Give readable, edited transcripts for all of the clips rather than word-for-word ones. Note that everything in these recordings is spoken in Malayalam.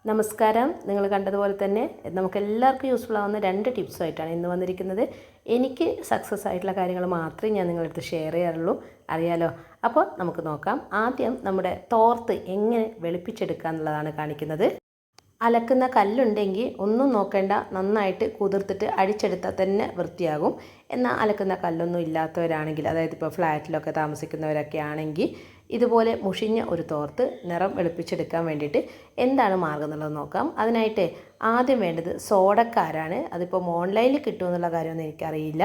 നമസ്കാരം. നിങ്ങൾ കണ്ടതുപോലെ തന്നെ നമുക്കെല്ലാവർക്കും യൂസ്ഫുൾ ആവുന്ന 2 ടിപ്സുമായിട്ടാണ് ഇന്ന് വന്നിരിക്കുന്നത്. എനിക്ക് സക്സസ് ആയിട്ടുള്ള കാര്യങ്ങൾ മാത്രമേ ഞാൻ നിങ്ങളടുത്ത് ഷെയർ ചെയ്യാറുള്ളൂ. അറിയാലോ. അപ്പോൾ നമുക്ക് നോക്കാം. ആദ്യം നമ്മുടെ തോർത്ത് എങ്ങനെ വെളുപ്പിച്ചെടുക്കുക എന്നുള്ളതാണ് കാണിക്കുന്നത്. അലക്കുന്ന കല്ലുണ്ടെങ്കിൽ ഒന്നും നോക്കേണ്ട, നന്നായിട്ട് കുതിർത്തിട്ട് അടിച്ചെടുത്താൽ തന്നെ വൃത്തിയാകും. എന്നാൽ അലക്കുന്ന കല്ലൊന്നും ഇല്ലാത്തവരാണെങ്കിൽ, അതായത് ഇപ്പോൾ ഫ്ലാറ്റിലൊക്കെ താമസിക്കുന്നവരൊക്കെ ആണെങ്കിൽ ഇതുപോലെ മുഷിഞ്ഞ ഒരു തോർത്ത് നിറം വെളുപ്പിച്ചെടുക്കാൻ വേണ്ടിയിട്ട് എന്താണ് മാർഗം എന്നുള്ളത് നോക്കാം. അതിനായിട്ട് ആദ്യം വേണ്ടത് സോഡക്കാരാണ്. അതിപ്പം ഓൺലൈനിൽ കിട്ടുമെന്നുള്ള കാര്യമൊന്നും എനിക്കറിയില്ല.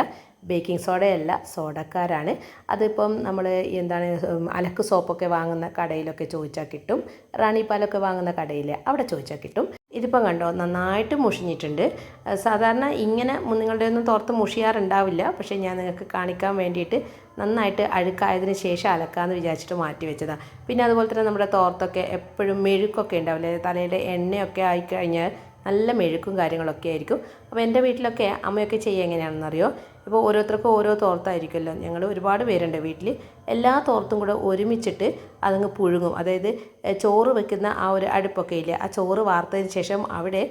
ബേക്കിംഗ് സോഡയല്ല, സോഡക്കാരാണ്. അതിപ്പം നമ്മൾ എന്താണ് അലക്ക് സോപ്പൊക്കെ വാങ്ങുന്ന കടയിലൊക്കെ ചോദിച്ചാൽ കിട്ടും. റാണി പാലൊക്കെ വാങ്ങുന്ന കടയിൽ അവിടെ ചോദിച്ചാൽ കിട്ടും. ഇതിപ്പം കണ്ടോ, നന്നായിട്ട് മുഷിഞ്ഞിട്ടുണ്ട്. സാധാരണ ഇങ്ങനെ നിങ്ങളുടെ ഒന്നും തോർത്ത് മുഷിയാറുണ്ടാവില്ല. പക്ഷേ ഞാൻ നിങ്ങൾക്ക് കാണിക്കാൻ വേണ്ടിയിട്ട് നന്നായിട്ട് അഴുക്കായതിന് ശേഷം അലക്കാമെന്ന് വിചാരിച്ചിട്ട് മാറ്റി വെച്ചതാണ്. പിന്നെ അതുപോലെ തന്നെ നമ്മുടെ തോർത്തൊക്കെ എപ്പോഴും മെഴുക്കൊക്കെ ഉണ്ടാവില്ലേ, തലയുടെ എണ്ണയൊക്കെ ആയിക്കഴിഞ്ഞാൽ നല്ല മെഴുക്കും കാര്യങ്ങളൊക്കെ ആയിരിക്കും. അപ്പോൾ എൻ്റെ വീട്ടിലൊക്കെ അമ്മയൊക്കെ ചെയ്യുക എങ്ങനെയാണെന്നറിയോ, ഇപ്പോൾ ഓരോരുത്തർക്കും ഓരോ തോർത്തായിരിക്കുമല്ലോ. ഞങ്ങൾ ഒരുപാട് പേരുണ്ട് വീട്ടിൽ. എല്ലാ തോർത്തും കൂടെ ഒരുമിച്ചിട്ട് അതങ്ങ് പുഴുങ്ങും. അതായത് ചോറ് വെക്കുന്ന ആ ഒരു അടുപ്പൊക്കെ ഇല്ലേ, ആ ചോറ് വാർത്തതിന് ശേഷം അവിടെ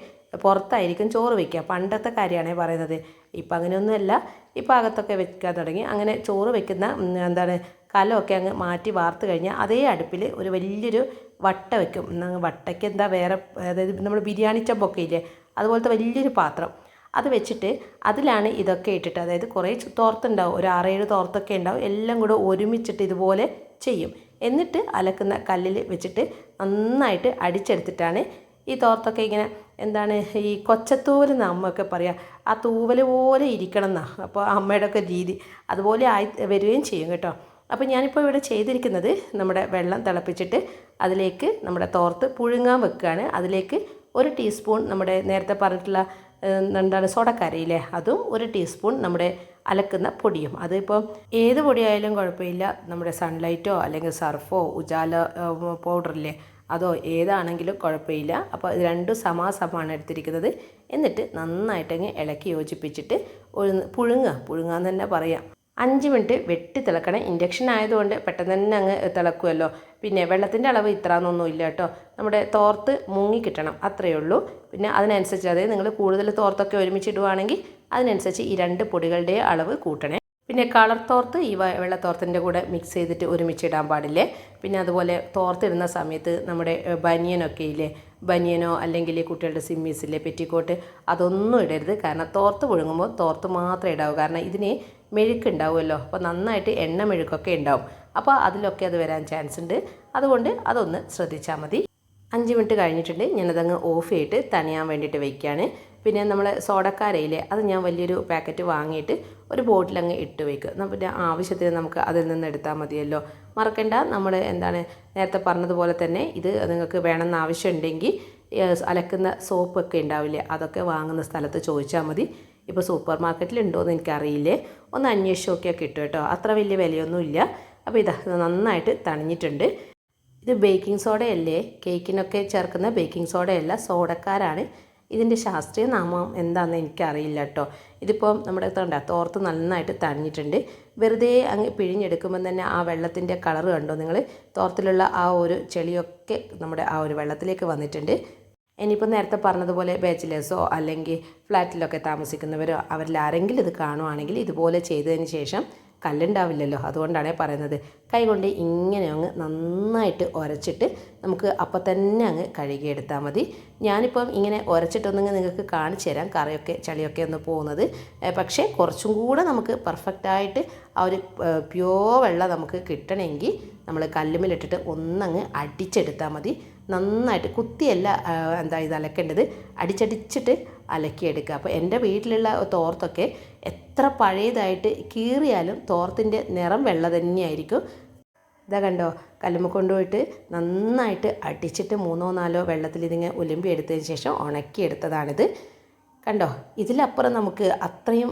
പുറത്തായിരിക്കും ചോറ് വയ്ക്കുക. പണ്ടത്തെ കാര്യമാണ് പറയുന്നത്. ഇപ്പം അങ്ങനെയൊന്നുമല്ല. ഇപ്പം അകത്തൊക്കെ വെക്കാൻ തുടങ്ങി. അങ്ങനെ ചോറ് വെക്കുന്ന എന്താണ് കലമൊക്കെ അങ്ങ് മാറ്റി വാർത്ത് കഴിഞ്ഞാൽ അതേ അടുപ്പിൽ ഒരു വലിയൊരു വട്ട വയ്ക്കും. വട്ടയ്ക്ക് എന്താ വേറെ, അതായത് നമ്മൾ ബിരിയാണി ചമ്പൊക്കെ ഇല്ലേ, അതുപോലത്തെ വലിയൊരു പാത്രം അത് വെച്ചിട്ട് അതിലാണ് ഇതൊക്കെ ഇട്ടിട്ട്, അതായത് കുറേ തോർത്തുണ്ടാവും, ഒരു 6-7 തോർത്തൊക്കെ ഉണ്ടാവും. എല്ലാം കൂടെ ഒരുമിച്ചിട്ട് ഇതുപോലെ ചെയ്യും. എന്നിട്ട് അലക്കുന്ന കല്ലിൽ വെച്ചിട്ട് നന്നായിട്ട് അടിച്ചെടുത്തിട്ടാണ് ഈ തോർത്തൊക്കെ ഇങ്ങനെ എന്താണ് ഈ കൊച്ചത്തൂവൽ എന്ന് അമ്മയൊക്കെ പറയുക, ആ തൂവൽ പോലെ ഇരിക്കണം എന്നാണ്. അപ്പോൾ അമ്മയുടെ ഒക്കെ രീതി അതുപോലെ ആയി വരികയും ചെയ്യും കേട്ടോ. അപ്പോൾ ഞാനിപ്പോൾ ഇവിടെ ചെയ്തിരിക്കുന്നത്, നമ്മുടെ വെള്ളം തിളപ്പിച്ചിട്ട് അതിലേക്ക് നമ്മുടെ തോർത്ത് പുഴുങ്ങാൻ വെക്കുകയാണ്. അതിലേക്ക് 1 ടീസ്പൂൺ നമ്മുടെ നേരത്തെ പറഞ്ഞിട്ടുള്ള എന്താണ് സോഡക്കരയില്ലേ, അതും 1 ടീസ്പൂൺ നമ്മുടെ അലക്കുന്ന പൊടിയും. അതിപ്പോൾ ഏത് പൊടിയായാലും കുഴപ്പമില്ല. നമ്മുടെ സൺലൈറ്റോ അല്ലെങ്കിൽ സർഫോ ഉജാല പൗഡറില്ലേ, അതോ ഏതാണെങ്കിലും കുഴപ്പമില്ല. അപ്പോൾ ഇത് രണ്ടും സമാസമാണ് എടുത്തിരിക്കുന്നത്. എന്നിട്ട് നന്നായിട്ടങ്ങ് ഇളക്കി യോജിപ്പിച്ചിട്ട് പുഴുങ്ങാന്ന് തന്നെ പറയാം. 5 മിനിറ്റ് വെട്ടി തിളക്കണം. ഇൻഡക്ഷൻ ആയതുകൊണ്ട് പെട്ടെന്ന് തന്നെ അങ്ങ് തിളക്കുമല്ലോ. പിന്നെ വെള്ളത്തിൻ്റെ അളവ് ഇത്രയെന്നൊന്നും ഇല്ല കേട്ടോ. നമ്മുടെ തോർത്ത് മുങ്ങി കിട്ടണം, അത്രയേ ഉള്ളൂ. പിന്നെ അതിനനുസരിച്ച്, അതായത് നിങ്ങൾ കൂടുതൽ തോർത്തൊക്കെ ഒരുമിച്ചിടുവാണെങ്കിൽ അതിനനുസരിച്ച് ഈ 2 പൊടികളുടെ അളവ് കൂട്ടണേ. പിന്നെ കളർ തോർത്ത് ഈ വെള്ളത്തോർത്തിൻ്റെ കൂടെ മിക്സ് ചെയ്തിട്ട് ഒരുമിച്ചിടാൻ പാടില്ലേ. പിന്നെ അതുപോലെ തോർത്തിടുന്ന സമയത്ത് നമ്മുടെ ബനിയനൊക്കെ ഇല്ലേ, ബനിയനോ അല്ലെങ്കിൽ കുട്ടികളുടെ സിമ്മീസില്ലേ, പെറ്റിക്കോട്ട്, അതൊന്നും ഇടരുത്. കാരണം തോർത്ത് പുഴുങ്ങുമ്പോൾ തോർത്ത് മാത്രമേ ഇടാവൂ. കാരണം ഇതിന് മെഴുക്കുണ്ടാവുമല്ലോ. അപ്പോൾ നന്നായിട്ട് എണ്ണ മെഴുക്കൊക്കെ ഉണ്ടാവും. അപ്പോൾ അതിലൊക്കെ അത് വരാൻ ചാൻസ് ഉണ്ട്. അതുകൊണ്ട് അതൊന്ന് ശ്രദ്ധിച്ചാൽ മതി. 5 മിനിറ്റ് കഴിഞ്ഞിട്ടുണ്ട്. ഞാനതങ്ങ് ഓഫ് ചെയ്തിട്ട് തണിയാൻ വേണ്ടിയിട്ട് വയ്ക്കുകയാണ്. പിന്നെ നമ്മൾ സോഡക്കാരയില്ലേ, അത് ഞാൻ വലിയൊരു പാക്കറ്റ് വാങ്ങിയിട്ട് ഒരു ബോട്ടിലങ്ങ് ഇട്ട് വയ്ക്കുക. പിന്നെ ആവശ്യത്തിന് നമുക്ക് അതിൽ നിന്ന് എടുത്താൽ മതിയല്ലോ. മറക്കണ്ട, നമ്മൾ എന്താണ് നേരത്തെ പറഞ്ഞതുപോലെ തന്നെ ഇത് നിങ്ങൾക്ക് വേണമെന്ന് ആവശ്യമുണ്ടെങ്കിൽ അലക്കുന്ന സോപ്പൊക്കെ ഉണ്ടാവില്ലേ, അതൊക്കെ വാങ്ങുന്ന സ്ഥലത്ത് ചോദിച്ചാൽ മതി. ഇപ്പോൾ സൂപ്പർ മാർക്കറ്റിൽ ഉണ്ടോയെന്ന് എനിക്കറിയില്ലേ, ഒന്ന് അന്വേഷിച്ച് നോക്കിയാൽ കിട്ടും കേട്ടോ. അത്ര വലിയ വിലയൊന്നുമില്ല. അപ്പോൾ ഇത് നന്നായിട്ട് തണിഞ്ഞിട്ടുണ്ട്. ഇത് ബേക്കിംഗ് സോഡയല്ലേ, കേക്കിനൊക്കെ ചേർക്കുന്ന ബേക്കിംഗ് സോഡയല്ല, സോഡക്കാരാണ്. ഇതിൻ്റെ ശാസ്ത്രീയ നാമം എന്താണെന്ന് എനിക്കറിയില്ല കേട്ടോ. ഇതിപ്പോൾ നമ്മുടെ തോർത്ത് നന്നായിട്ട് തണിഞ്ഞിട്ടുണ്ട്. വെറുതെ അങ്ങ് പിഴിഞ്ഞെടുക്കുമ്പോൾ തന്നെ ആ വെള്ളത്തിൻ്റെ കളറ് കണ്ടോ നിങ്ങൾ, തോർത്തിലുള്ള ആ ഒരു ചെളിയൊക്കെ നമ്മുടെ ആ ഒരു വെള്ളത്തിലേക്ക് വന്നിട്ടുണ്ട്. ഇനിയിപ്പോൾ നേരത്തെ പറഞ്ഞതുപോലെ ബാച്ചിലേഴ്സോ അല്ലെങ്കിൽ ഫ്ലാറ്റിലൊക്കെ താമസിക്കുന്നവരോ അവരിൽ ആരെങ്കിലും ഇത് കാണുവാണെങ്കിൽ ഇതുപോലെ ചെയ്തതിന് ശേഷം, കല്ലുണ്ടാവില്ലല്ലോ, അതുകൊണ്ടാണ് പറയുന്നത്, കൈകൊണ്ട് ഇങ്ങനെ അങ്ങ് നന്നായിട്ട് ഉരച്ചിട്ട് നമുക്ക് അപ്പം തന്നെ അങ്ങ് കഴുകിയെടുത്താൽ മതി. ഞാനിപ്പം ഇങ്ങനെ ഉരച്ചിട്ടൊന്നെങ്കിൽ നിങ്ങൾക്ക് കാണിച്ചു തരാം, കറിയൊക്കെ ചളിയൊക്കെ ഒന്ന് പോകുന്നത്. പക്ഷേ കുറച്ചും കൂടെ നമുക്ക് പെർഫെക്റ്റായിട്ട് ആ ഒരു പ്യോർ വെള്ളം നമുക്ക് കിട്ടണമെങ്കിൽ നമ്മൾ കല്ലുമ്മലിട്ടിട്ട് ഒന്നങ്ങ് അടിച്ചെടുത്താൽ മതി. നന്നായിട്ട് കുത്തിയല്ല ഇത് അലക്കേണ്ടത്, അടിച്ചടിച്ചിട്ട് അലക്കിയെടുക്കുക. അപ്പോൾ എൻ്റെ വീട്ടിലുള്ള തോർത്തൊക്കെ എത്ര പഴയതായിട്ട് കീറിയാലും തോർത്തിൻ്റെ നിറം വെള്ള തന്നെയായിരിക്കും. ഇതാ കണ്ടോ, കല്ലുമ്മ കൊണ്ടുപോയിട്ട് നന്നായിട്ട് അടിച്ചിട്ട് 3-4 വെള്ളത്തിൽ ഇതിങ്ങനെ ഉലുമ്പി എടുത്തതിന് ശേഷം ഉണക്കിയെടുത്തതാണിത്. കണ്ടോ, ഇതിലപ്പുറം നമുക്ക് അത്രയും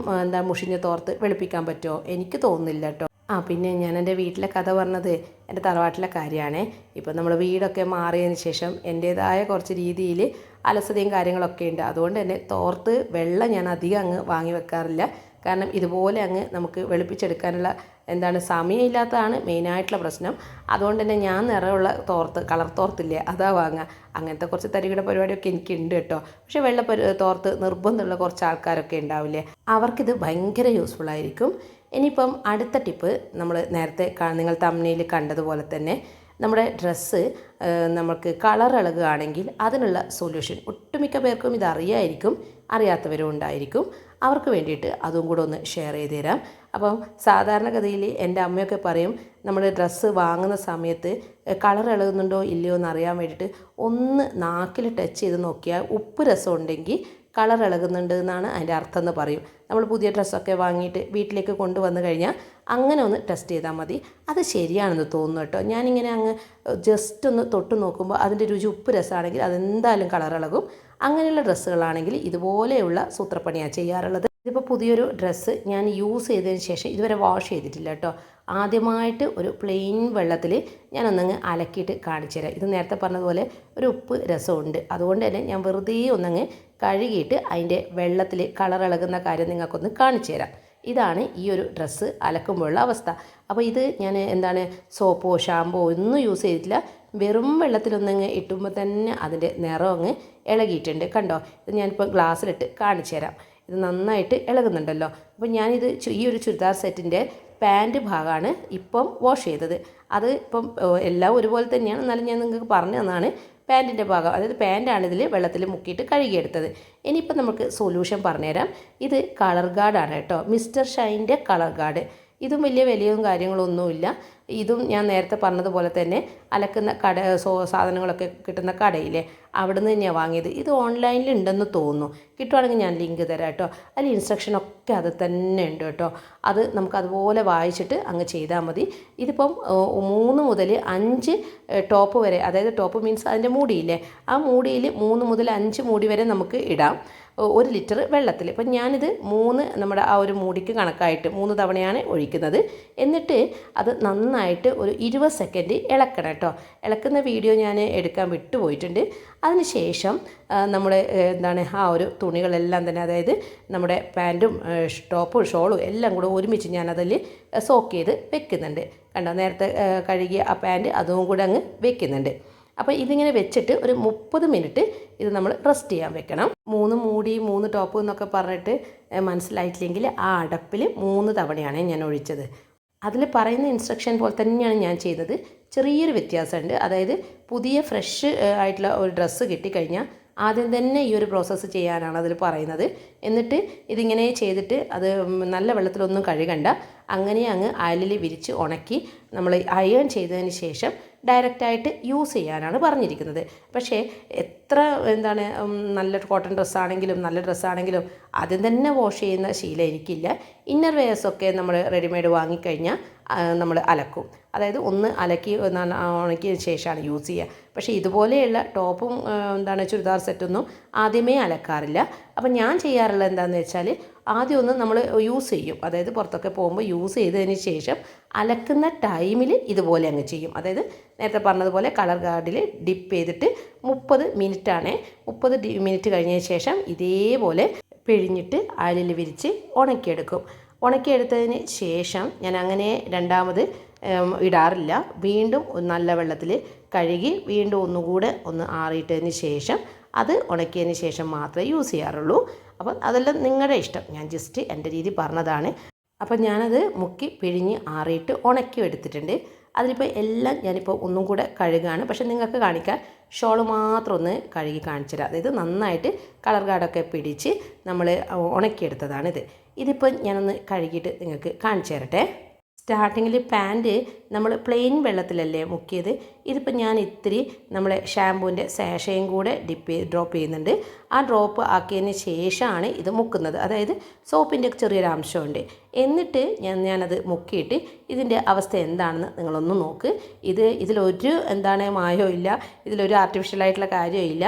മുഷിഞ്ഞ തോർത്ത് വെളുപ്പിക്കാൻ പറ്റുമോ? എനിക്ക് തോന്നുന്നില്ല കേട്ടോ. പിന്നെ ഞാൻ എൻ്റെ വീട്ടിലെ കഥ പറഞ്ഞത് എൻ്റെ തറവാട്ടിലെ കാര്യമാണ്. ഇപ്പോൾ നമ്മൾ വീടൊക്കെ മാറിയതിന് ശേഷം എൻ്റേതായ കുറച്ച് രീതിയിൽ അലസതയും കാര്യങ്ങളൊക്കെ ഉണ്ട്. അതുകൊണ്ട് തന്നെ തോർത്ത് വെള്ളം ഞാൻ അധികം അങ്ങ് വാങ്ങി വെക്കാറില്ല. കാരണം ഇതുപോലെ അങ്ങ് നമുക്ക് വെളുപ്പിച്ചെടുക്കാനുള്ള സമയമില്ലാത്തതാണ് മെയിനായിട്ടുള്ള പ്രശ്നം. അതുകൊണ്ട് തന്നെ ഞാൻ നിറമുള്ള തോർത്ത്, കളർ തോർത്തില്ലേ, അതാ വാങ്ങുക. അങ്ങനത്തെ കുറച്ച് തരികിട പരിപാടിയൊക്കെ എനിക്കുണ്ട് കേട്ടോ. പക്ഷേ തോർത്ത് നിർബന്ധമുള്ള കുറച്ച് ആൾക്കാരൊക്കെ ഉണ്ടാവില്ലേ, അവർക്കിത് ഭയങ്കര യൂസ്ഫുൾ ആയിരിക്കും. ഇനിയിപ്പം അടുത്ത ടിപ്പ്, നമ്മൾ നേരത്തെ നിങ്ങൾ തമ്മിൽ കണ്ടതുപോലെ തന്നെ നമ്മുടെ ഡ്രസ്സ് നമുക്ക് കളർ ഇളകുകയാണെങ്കിൽ അതിനുള്ള സൊല്യൂഷൻ ഒട്ടുമിക്ക പേർക്കും ഇത് അറിയായിരിക്കും, അറിയാത്തവരും ഉണ്ടായിരിക്കും. അവർക്ക് വേണ്ടിയിട്ട് അതും കൂടെ ഒന്ന് ഷെയർ ചെയ്ത് തരാം. അപ്പം സാധാരണഗതിയിൽ എൻ്റെ അമ്മയൊക്കെ പറയും, നമ്മൾ ഡ്രസ്സ് വാങ്ങുന്ന സമയത്ത് കളർ ഇളകുന്നുണ്ടോ ഇല്ലയോ എന്ന് അറിയാൻ വേണ്ടിയിട്ട് ഒന്ന് നാക്കിൽ ടച്ച് ചെയ്ത് നോക്കിയാൽ ഉപ്പ് രസം ഉണ്ടെങ്കിൽ കളർ ഇളകുന്നുണ്ട് എന്നാണ് അതിൻ്റെ അർത്ഥം എന്ന് പറയും. നമ്മൾ പുതിയ ഡ്രസ്സൊക്കെ വാങ്ങിയിട്ട് വീട്ടിലേക്ക് കൊണ്ടുവന്ന് കഴിഞ്ഞാൽ അങ്ങനെ ഒന്ന് ടെസ്റ്റ് ചെയ്താൽ മതി. അത് ശരിയാണെന്ന് തോന്നുന്നു കേട്ടോ. ഞാനിങ്ങനെ അങ്ങ് ജസ്റ്റ് ഒന്ന് തൊട്ട് നോക്കുമ്പോൾ അതിൻ്റെ രുചി ഉപ്പ് രസമാണെങ്കിൽ അതെന്തായാലും കളർ ഇളകും. അങ്ങനെയുള്ള ഡ്രസ്സുകളാണെങ്കിൽ ഇതുപോലെയുള്ള സൂത്രപ്പണിയാണ് ചെയ്യാറുള്ളത്. ഇതിപ്പോൾ പുതിയൊരു ഡ്രസ്സ് ഞാൻ യൂസ് ചെയ്തതിന് ശേഷം ഇതുവരെ വാഷ് ചെയ്തിട്ടില്ല കേട്ടോ. ആദ്യമായിട്ട് ഒരു പ്ലെയിൻ വെള്ളത്തിൽ ഞാനൊന്നങ്ങ് അലക്കിയിട്ട് കാണിച്ചു തരാം. ഇത് നേരത്തെ പറഞ്ഞതുപോലെ ഒരു ഉപ്പ് രസമുണ്ട്, അതുകൊണ്ട് തന്നെ ഞാൻ വെറുതെ ഒന്നങ്ങ് കഴുകിയിട്ട് അതിൻ്റെ വെള്ളത്തിൽ കളർ ഇളകുന്ന കാര്യം നിങ്ങൾക്കൊന്ന് കാണിച്ചു തരാം. ഇതാണ് ഈ ഒരു ഡ്രസ്സ് അലക്കുമ്പോഴുള്ള അവസ്ഥ. അപ്പോൾ ഇത് ഞാൻ സോപ്പോ ഷാമ്പോ ഒന്നും യൂസ് ചെയ്തിട്ടില്ല. വെറും വെള്ളത്തിലൊന്നങ്ങ് ഇട്ടുമ്പോൾ തന്നെ അതിൻ്റെ നിറം അങ്ങ് ഇളകിയിട്ടുണ്ട്. കണ്ടോ, ഇത് ഞാനിപ്പോൾ ഗ്ലാസ്സിലിട്ട് കാണിച്ചു തരാം. ഇത് നന്നായിട്ട് ഇളകുന്നുണ്ടല്ലോ. അപ്പോൾ ഞാനിത് ഈ ഒരു ചുരിദാർ സെറ്റിൻ്റെ പാൻറ്റ് ഭാഗമാണ് ഇപ്പം വാഷ് ചെയ്തത്. അത് ഇപ്പം എല്ലാം ഒരുപോലെ തന്നെയാണ്, എന്നാലും ഞാൻ നിങ്ങൾക്ക് പറഞ്ഞു തന്നാണ് പാൻറ്റിൻ്റെ ഭാഗം. അതായത് പാൻറ്റാണ് ഇതിൽ വെള്ളത്തിൽ മുക്കിയിട്ട് കഴുകിയെടുത്തത്. ഇനിയിപ്പം നമുക്ക് സൊല്യൂഷൻ പറഞ്ഞുതരാം. ഇത് കളർ ഗാർഡാണ് കേട്ടോ, മിസ്റ്റർ ഷൈൻ്റെ കളർ ഗാർഡ്. ഇതും വലിയ വിലയും കാര്യങ്ങളൊന്നുമില്ല. ഇതും ഞാൻ നേരത്തെ പറഞ്ഞതുപോലെ തന്നെ അലക്കുന്ന സാധനങ്ങളൊക്കെ കിട്ടുന്ന കടയിലെ അവിടെ നിന്ന് തന്നെയാണ് വാങ്ങിയത്. ഇത് ഓൺലൈനിൽ ഉണ്ടെന്ന് തോന്നുന്നു, കിട്ടുവാണെങ്കിൽ ഞാൻ ലിങ്ക് തരാം കേട്ടോ. അതിൽ ഇൻസ്ട്രക്ഷനൊക്കെ അത് തന്നെ ഉണ്ട് കേട്ടോ. അത് നമുക്ക് അതുപോലെ വായിച്ചിട്ട് അങ്ങ് ചെയ്താൽ മതി. ഇതിപ്പം 3 മുതൽ 5 ടോപ്പ് വരെ, അതായത് ടോപ്പ് മീൻസ് അതിൻ്റെ മൂടിയില്ലേ, ആ മൂടിയിൽ 3 മുതൽ 5 മൂടി വരെ നമുക്ക് ഇടാം 1 ലിറ്റർ വെള്ളത്തിൽ. അപ്പം ഞാനിത് നമ്മുടെ ആ ഒരു മൂടിക്ക് കണക്കായിട്ട് 3 തവണയാണ് ഒഴിക്കുന്നത്. എന്നിട്ട് അത് നന്നായിട്ട് ഒരു 20 സെക്കൻഡ് ഇളക്കണം കേട്ടോ. ഇളക്കുന്ന വീഡിയോ ഞാൻ എടുക്കാൻ വിട്ടുപോയിട്ടുണ്ട്. അതിന് ശേഷം നമ്മുടെ ആ ഒരു തുണികളെല്ലാം തന്നെ, അതായത് നമ്മുടെ പാൻറ്റും ടോപ്പും ഷോളും എല്ലാം കൂടെ ഒരുമിച്ച് ഞാനതിൽ സോക്ക് ചെയ്ത് വെക്കുന്നുണ്ട്. കണ്ടോ, നേരത്തെ കഴുകിയ ആ പാൻറ്റ് അതും കൂടെ അങ്ങ് വെക്കുന്നുണ്ട്. അപ്പോൾ ഇതിങ്ങനെ വെച്ചിട്ട് ഒരു 30 മിനിറ്റ് ഇത് നമ്മൾ റെസ്റ്റ് ചെയ്യാൻ വെക്കണം. 3 മൂടി 3 ടോപ്പ് എന്നൊക്കെ പറഞ്ഞിട്ട് മനസ്സിലായിട്ടില്ലെങ്കിൽ ആ അടപ്പിൽ 3 തവണയാണ് ഞാൻ ഒഴിച്ചത്. അതിൽ പറയുന്ന ഇൻസ്ട്രക്ഷൻ പോലെ തന്നെയാണ് ഞാൻ ചെയ്തത്. ചെറിയൊരു വ്യത്യാസമുണ്ട്. അതായത് പുതിയ ഫ്രഷ് ആയിട്ടുള്ള ഒരു ഡ്രസ്സ് കിട്ടിക്കഴിഞ്ഞാൽ ആദ്യം തന്നെ ഈ ഒരു പ്രോസസ്സ് ചെയ്യാനാണ് അതിൽ പറയുന്നത്. എന്നിട്ട് ഇതിങ്ങനെ ചെയ്തിട്ട് അത് നല്ല വെള്ളത്തിലൊന്നും കഴുകണ്ട, അങ്ങനെ അങ്ങ് അയലിൽ വിരിച്ച് ഉണക്കി നമ്മൾ അയൺ ചെയ്തതിന് ശേഷം ഡയറക്റ്റായിട്ട് യൂസ് ചെയ്യാനാണ് പറഞ്ഞിരിക്കുന്നത്. പക്ഷേ എത്ര നല്ല കോട്ടൺ ഡ്രസ്സാണെങ്കിലും നല്ല ഡ്രസ്സാണെങ്കിലും ആദ്യം തന്നെ വാഷ് ചെയ്യുന്ന ശീലം എനിക്കില്ല. ഇന്നർ വെയേഴ്സൊക്കെ നമ്മൾ റെഡിമെയ്ഡ് വാങ്ങിക്കഴിഞ്ഞാൽ നമ്മൾ അലക്കും, അതായത് ഒന്ന് അലക്കി ഉണക്കിയതിന് ശേഷമാണ് യൂസ് ചെയ്യുക. പക്ഷേ ഇതുപോലെയുള്ള ടോപ്പും ചുരിദാർ സെറ്റൊന്നും ആദ്യമേ അലക്കാറില്ല. അപ്പം ഞാൻ ചെയ്യാറുള്ളത് എന്താണെന്ന് വെച്ചാൽ ആദ്യം ഒന്ന് നമ്മൾ യൂസ് ചെയ്യും, അതായത് പുറത്തൊക്കെ പോകുമ്പോൾ യൂസ് ചെയ്തതിന് ശേഷം അലക്കുന്ന ടൈമിൽ ഇതുപോലെ അങ്ങ് ചെയ്യും. അതായത് നേരത്തെ പറഞ്ഞതുപോലെ കളർ ഗാർഡിൽ ഡിപ്പ് ചെയ്തിട്ട് 30 മിനിറ്റാണ്. 30 മിനിറ്റ് കഴിഞ്ഞതിന് ശേഷം ഇതേപോലെ പിഴിഞ്ഞിട്ട് അയലിൽ വിരിച്ച് ഉണക്കിയെടുക്കും. ഉണക്കിയെടുത്തതിന് ശേഷം ഞാൻ അങ്ങനെ രണ്ടാമത് ഇടാറില്ല. വീണ്ടും നല്ല വെള്ളത്തിൽ കഴുകി വീണ്ടും ഒന്നുകൂടെ ഒന്ന് ആറിയിട്ടതിന് ശേഷം അത് ഉണക്കിയതിന് ശേഷം മാത്രമേ യൂസ് ചെയ്യാറുള്ളൂ. അപ്പം അതെല്ലാം നിങ്ങളുടെ ഇഷ്ടം, ഞാൻ ജസ്റ്റ് എൻ്റെ രീതി പറഞ്ഞതാണ്. അപ്പം ഞാനത് മുക്കി പിഴിഞ്ഞ് ആറിയിട്ട് ഉണക്കി എടുത്തിട്ടുണ്ട്. അതിലിപ്പോൾ എല്ലാം ഞാനിപ്പോൾ ഒന്നും കൂടെ കഴുകുകയാണ്. പക്ഷേ നിങ്ങൾക്ക് കാണിക്കാൻ ഷോൾ മാത്രം ഒന്ന് കഴുകി കാണിച്ചു തരാം. അതായത് നന്നായിട്ട് കളർ ഗാർഡൊക്കെ പിടിച്ച് നമ്മൾ ഉണക്കിയെടുത്തതാണിത്. ഇതിപ്പോൾ ഞാനൊന്ന് കഴുകിയിട്ട് നിങ്ങൾക്ക് കാണിച്ചു തരട്ടെ. സ്റ്റാർട്ടിങ്ങിൽ പാൻറ്റ് നമ്മൾ പ്ലെയിൻ വെള്ളത്തിലല്ലേ മുക്കിയത്. ഇതിപ്പോൾ ഞാൻ ഇത്തിരി നമ്മളെ ഷാമ്പൂവിൻ്റെ സാഷയും കൂടെ ഡ്രോപ്പ് ചെയ്യുന്നുണ്ട്. ആ ഡ്രോപ്പ് ആക്കിയതിന് ശേഷമാണ് ഇത് മുക്കുന്നത്. അതായത് സോപ്പിൻ്റെ ചെറിയൊരു അംശമുണ്ട്. എന്നിട്ട് ഞാനത് മുക്കിയിട്ട് ഇതിൻ്റെ അവസ്ഥ എന്താണെന്ന് നിങ്ങളൊന്ന് നോക്ക്. ഇതിലൊരു മായമോ ഇല്ല, ഇതിലൊരു ആർട്ടിഫിഷ്യലായിട്ടുള്ള കാര്യവും ഇല്ല.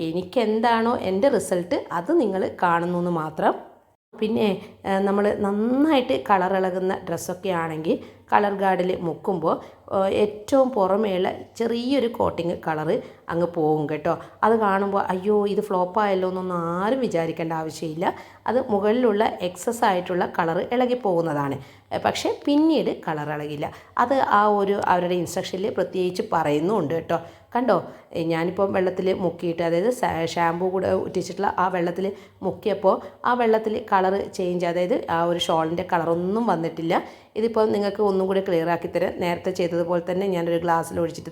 എനിക്കെന്താണോ എൻ്റെ റിസൾട്ട് അത് നിങ്ങൾ കാണുന്നു എന്ന് മാത്രം. പിന്നെ നമ്മൾ നന്നായിട്ട് കളറിളകുന്ന ഡ്രസ്സൊക്കെ ആണെങ്കിൽ കളർ ഗാർഡിൽ മുക്കുമ്പോൾ ഏറ്റവും പുറമേയുള്ള ചെറിയൊരു കോട്ടിങ് കളറ് അങ്ങ് പോകും കേട്ടോ. അത് കാണുമ്പോൾ അയ്യോ ഇത് ഫ്ലോപ്പായല്ലോ എന്നൊന്നും ആരും വിചാരിക്കേണ്ട ആവശ്യമില്ല. അത് മുകളിലുള്ള എക്സസ് ആയിട്ടുള്ള കളറ് ഇളകി പോകുന്നതാണ്. പക്ഷേ പിന്നീട് കളർ ഇളകില്ല. അത് ആ ഒരു അവരുടെ ഇൻസ്ട്രക്ഷനിൽ പ്രത്യേകിച്ച് പറയുന്നുമുണ്ട് കേട്ടോ. കണ്ടോ, ഞാനിപ്പോൾ വെള്ളത്തിൽ മുക്കിയിട്ട്, അതായത് ഷാമ്പൂ കൂടെ ഉറ്റിച്ചിട്ടുള്ള ആ വെള്ളത്തിൽ മുക്കിയപ്പോൾ ആ വെള്ളത്തിൽ കളറ് ചേഞ്ച്, അതായത് ആ ഒരു ഷോളിൻ്റെ കളറൊന്നും വന്നിട്ടില്ല. ഇതിപ്പോൾ നിങ്ങൾക്ക് ഒന്നും കൂടി ക്ലിയർ ആക്കി തരാം. നേരത്തെ ചെയ്തതുപോലെ തന്നെ ഞാനൊരു ഗ്ലാസ്സിൽ ഒഴിച്ചിട്ട്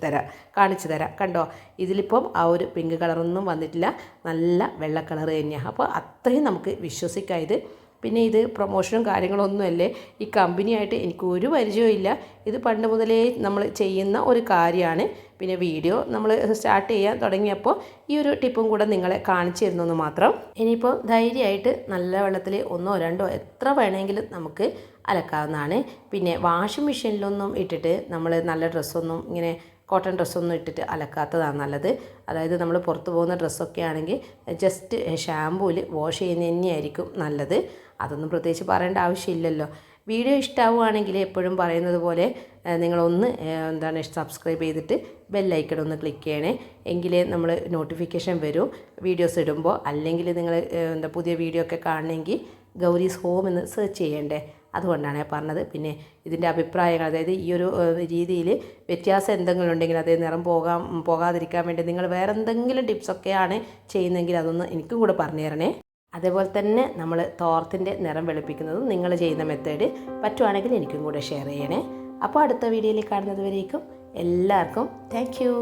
കാണിച്ചു തരാം. കണ്ടോ, ഇതിലിപ്പം ആ ഒരു പിങ്ക് കളറൊന്നും വന്നിട്ടില്ല, നല്ല വെള്ള കളർ തന്നെയാണ്. അപ്പോൾ അത്രയും നമുക്ക് വിശ്വസിക്കാം ഇത്. പിന്നെ ഇത് പ്രൊമോഷനും കാര്യങ്ങളൊന്നുമല്ലേ, ഈ കമ്പനിയായിട്ട് എനിക്ക് ഒരു പരിചയമില്ല. ഇത് പണ്ട് മുതലേ നമ്മൾ ചെയ്യുന്ന ഒരു കാര്യമാണ്. പിന്നെ വീഡിയോ നമ്മൾ സ്റ്റാർട്ട് ചെയ്യാൻ തുടങ്ങിയപ്പോൾ ഈ ഒരു ടിപ്പും കൂടെ നിങ്ങളെ കാണിച്ചു തരുന്നെന്ന് മാത്രം. ഇനിയിപ്പോൾ ധൈര്യമായിട്ട് നല്ല വെള്ളത്തിൽ 1 2 എത്ര വേണമെങ്കിലും നമുക്ക് അലക്കാവുന്നതാണ്. പിന്നെ വാഷിംഗ് മെഷീനിലൊന്നും ഇട്ടിട്ട് നമ്മൾ നല്ല ഡ്രസ്സൊന്നും ഇങ്ങനെ കോട്ടൺ ഡ്രസ്സൊന്നും ഇട്ടിട്ട് അലക്കാത്തതാണ് നല്ലത്. അതായത് നമ്മൾ പുറത്ത് പോകുന്ന ഡ്രസ്സൊക്കെ ആണെങ്കിൽ ജസ്റ്റ് ഷാമ്പൂവിൽ വാഷ് ചെയ്യുന്നത് തന്നെയായിരിക്കും നല്ലത്. അതൊന്നും പ്രത്യേകിച്ച് പറയേണ്ട ആവശ്യമില്ലല്ലോ. വീഡിയോ ഇഷ്ടമാവുകയാണെങ്കിൽ എപ്പോഴും പറയുന്നത് പോലെ നിങ്ങളൊന്ന് സബ്സ്ക്രൈബ് ചെയ്തിട്ട് ബെല്ലൈക്കൺ ഒന്ന് ക്ലിക്ക് ചെയ്യണേ. എങ്കിലേ നമ്മൾ നോട്ടിഫിക്കേഷൻ വരും വീഡിയോസ് ഇടുമ്പോൾ. അല്ലെങ്കിൽ നിങ്ങൾ പുതിയ വീഡിയോ ഒക്കെ കാണണമെങ്കിൽ ഗൗരീസ് ഹോം എന്ന് സെർച്ച് ചെയ്യണ്ടേ, അതുകൊണ്ടാണ് ഞാൻ പറഞ്ഞത്. പിന്നെ ഇതിൻ്റെ അഭിപ്രായങ്ങൾ, അതായത് ഈ ഒരു രീതിയിൽ വ്യത്യാസം എന്തെങ്കിലും ഉണ്ടെങ്കിൽ, അതായത് നിറം പോകാതിരിക്കാൻ വേണ്ടി നിങ്ങൾ വേറെ എന്തെങ്കിലും ടിപ്സൊക്കെയാണ് ചെയ്യുന്നതെങ്കിൽ അതൊന്ന് എനിക്കും കൂടെ പറഞ്ഞു തരണേ. അതേപോലെ തന്നെ നമ്മൾ തോർത്തിൻ്റെ നിറം വെളുപ്പിക്കുന്നതും നിങ്ങൾ ചെയ്യുന്ന മെത്തേഡ് പറ്റുവാണെങ്കിൽ എനിക്കും കൂടെ ഷെയർ ചെയ്യണേ. അപ്പോൾ അടുത്ത വീഡിയോയിൽ കാണുന്നത് വരേക്കും എല്ലാവർക്കും താങ്ക് യു.